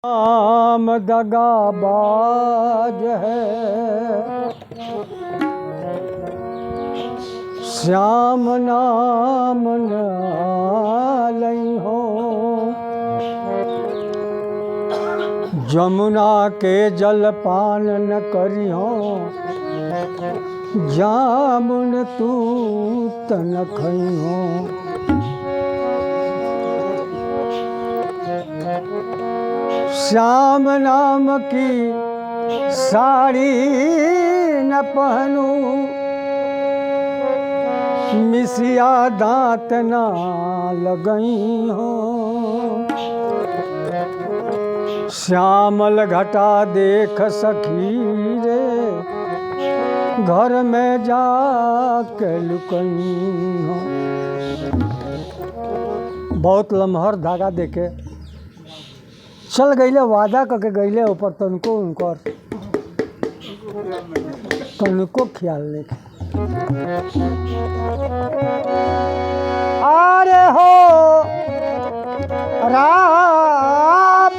नाम दगाबाज है, श्याम नाम न लई हो। जमुना के जल पान न करी हो, जामुन तू तन खई हो। श्याम नाम की साड़ी न पहनूं, मिसिया दांत ना लगई हो। श्यामल घटा देख सखी रे, घर में जाके लुकई हो। बहुत लम्हर धागा देके चल गईले, वादा करके गईले, ऊपर तनको उनकर तनको ख्याल नहीं। अरे हो राम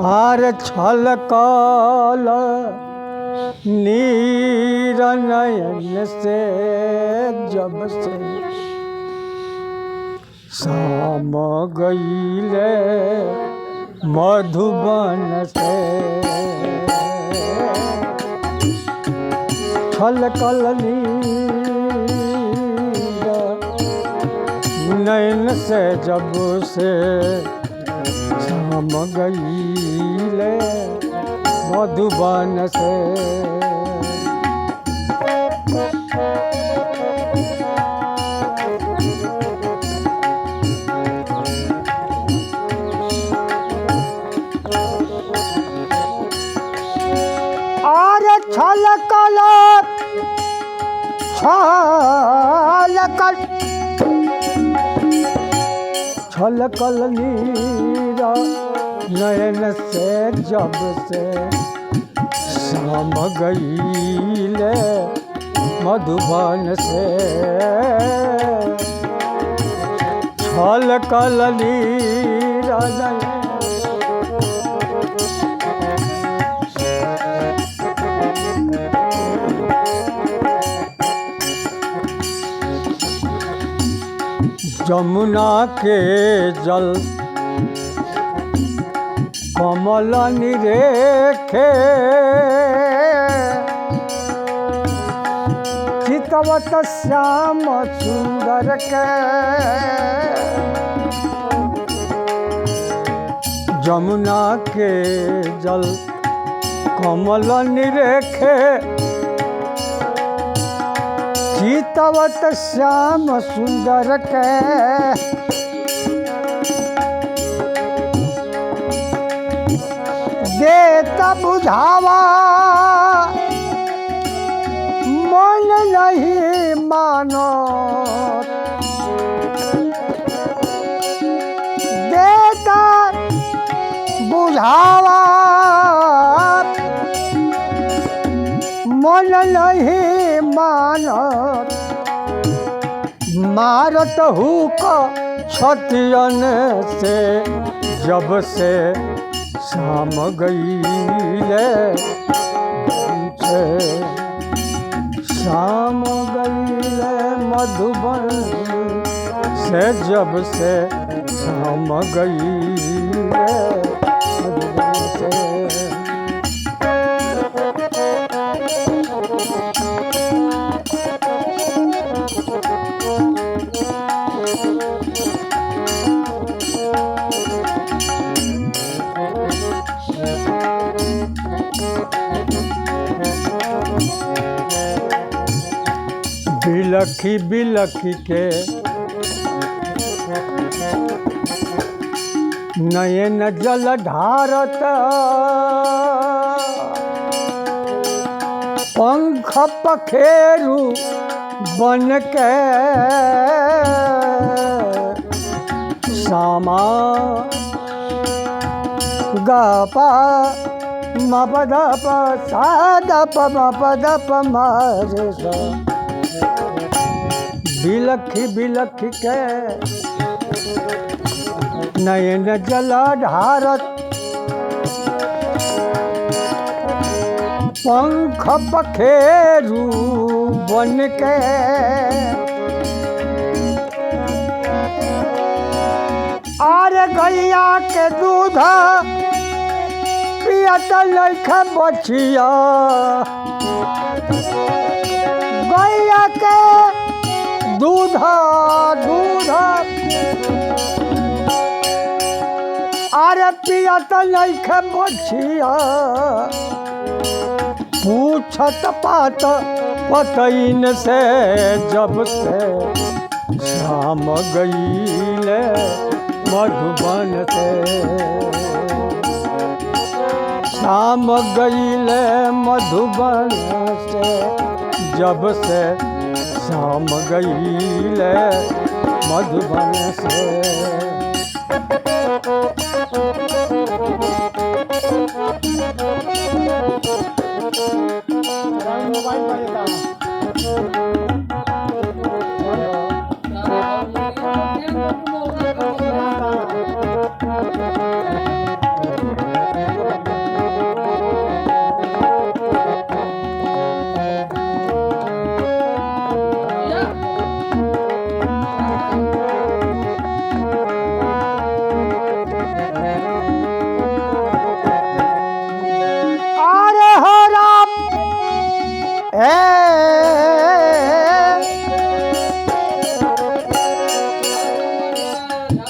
आरे छलकल नीर नयन से जब से शाम गईले मधुबन से। छलकल नीर नयन से जब से शाम गईले मधुबन से। आरे छलकल छलकल छलकल नीरा नयन से जब से शाम गईले मधुबन से। छलकल नीरा नयन जमुना के जल कमल निरेखे, चितवत श्याम सुंदर के। जमुना के जल कमल निरेखे, चितवत श्याम सुंदर के। देता बुझावा मन नहीं मानो, देता बुझावा मन नहीं मानत। मारत हुक छतियन से जब से शाम गईले शाम गईले मधुबन से जब से शाम गईले मधुबन से। बिलखी बिलखी के नयन जल ढारत, पंख पखेरु बन के। श्यामा ग प म प ध प सा ध प म प ध प म रे सा। बिलखी बिलखी के नयन जल ढारत, पंख पखेरु बन के। आरे गैया के दूध पियत लइखे बछिया, गैया के दूध दूध आरे पियत लइखे बछिया। पूछत पात पतइन से जब से शाम गईले मधुबन से, शाम गईले मधुबन से जब से शाम गईले मधुबन से। मोबाइल बजेगा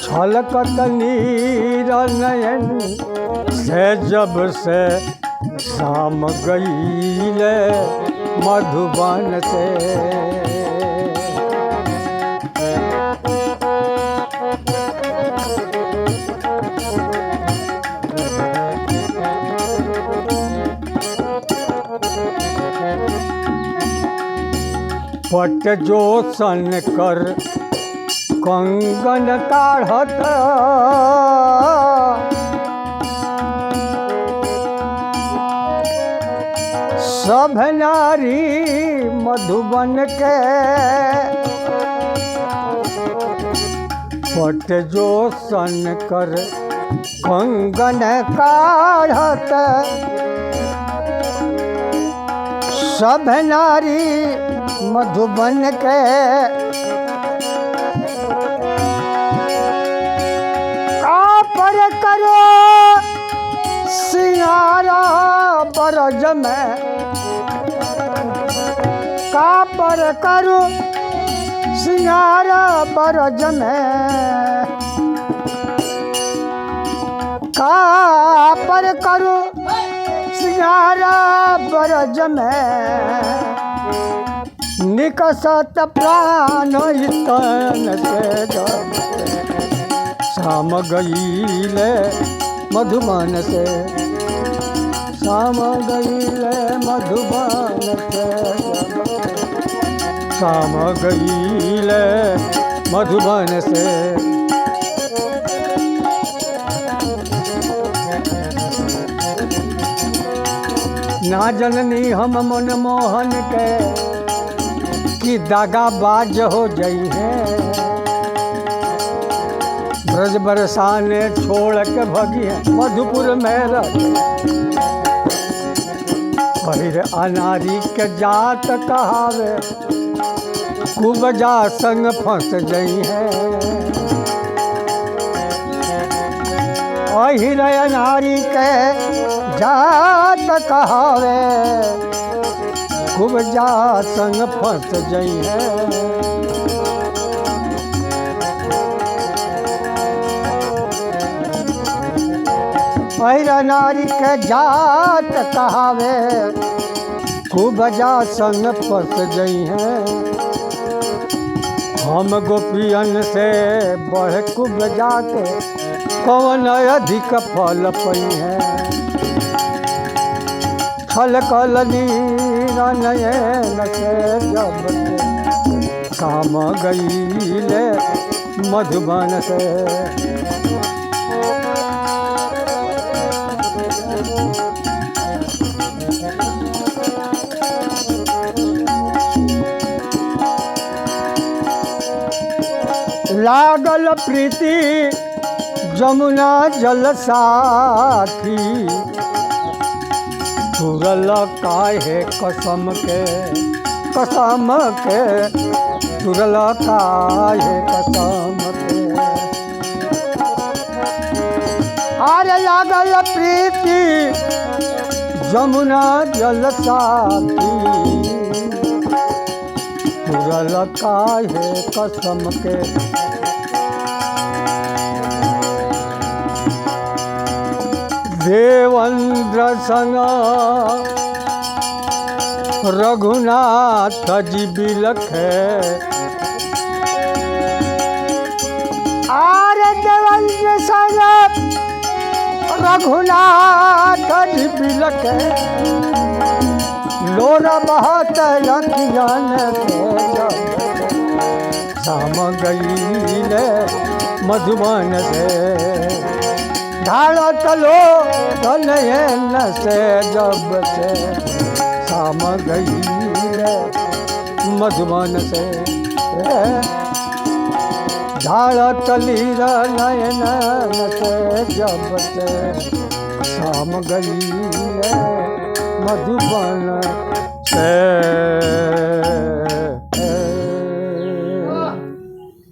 छलकत नीर नयन से जब से शाम गईले मधुबन से। पट जो सन कर कंगन काढ़त, सब नारी मधुबन के। पट जो सन कर कंगन काढ़त, सब नारी मधुबन के। पर करो सिंगारा बरज में, का पर करो सिंगारा बरज में, का पर करो सिंगारा बरज में। निकसत प्राण तन से जब शाम गईले मधुबन से, शाम गईले मधुबन से, शाम गईले मधुबन से। ना जननी हम मनमोहन के कि दागाबाज हो जाई है। ब्रज बरसाने छोड़ के भगिए मधुपुर में रह, पहिर अनारी के जात कहावे, कुबजा संग फंस जई है। पहिर अनारी के जात कहावे, कुबजा संग फंस जई है। पहिर नारी के जात कहावे, कुबजा संग फंस जई है। हम गोपियन से बढ़ कुबजा के कौन अधिक फल पई है। छल कल नीर नयन से जब से शाम गईले मधुबन से। लागल प्रीति जमुना जल साथी तुरल काहे कसम के तुरल काहे कसम के। अरे लागल प्रीति जमुना जल साथी तुरल काहे कसम के। देवेंद्र संग रघुनाथ जी बिलखे आरे देवेंद्र संग रघुनाथ जी बिलखे लोरा बहत अखियन से शाम गईले मधुबन से ढालो चलो नयन से जब से शाम गईले मधुबन से ढालो चली नयन से जब से शाम गईले मधुबन से।